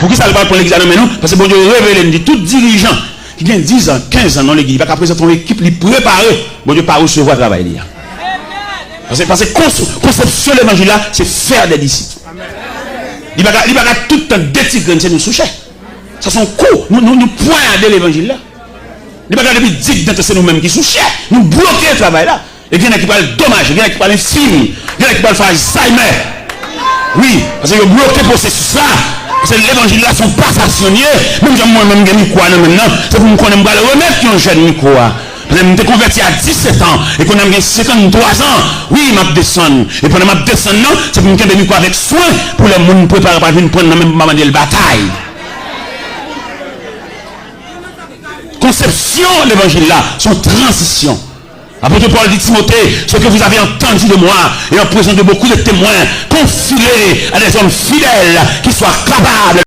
Pour qui ça va prendre l'église à nous? Parce que bon Dieu révèle, dit tout dirigeant qui vient 10 ans, 15 ans dans l'église, il va présenter son équipe, il préparer. Bon Dieu pas recevoir travail. Parce que conception de l'évangile là, c'est faire des disciples. Il va tout le temps détigrer, c'est nous soucher. Ça sont cours. Nous poignarder l'évangile là. Il va depuis dire que c'est nous-mêmes qui souchons. Nous bloquer le travail là. Et il y en a qui parlent dommage, il y en a qui parlent infime, il y en a qui parlent faire Alzheimer. Oui, parce que vous bloquez le processus là. Parce que l'évangile là sont pas stationnés. Même si moi-même j'ai mis quoi maintenant, c'est pour me connaître le remettre qui ont jeune micro. Parce que je me converti à 17 ans et qu'on a 53 ans. Oui, je descends. Et pendant que je descends, c'est pour me faire des micros avec soin pour les gens préparer pour venir prendre même la bataille. Conception de l'évangile là, son transition. Apôtre Paul dit Timothée, ce que vous avez entendu de moi et en présence de beaucoup de témoins, confie-les à des hommes fidèles qui soient capables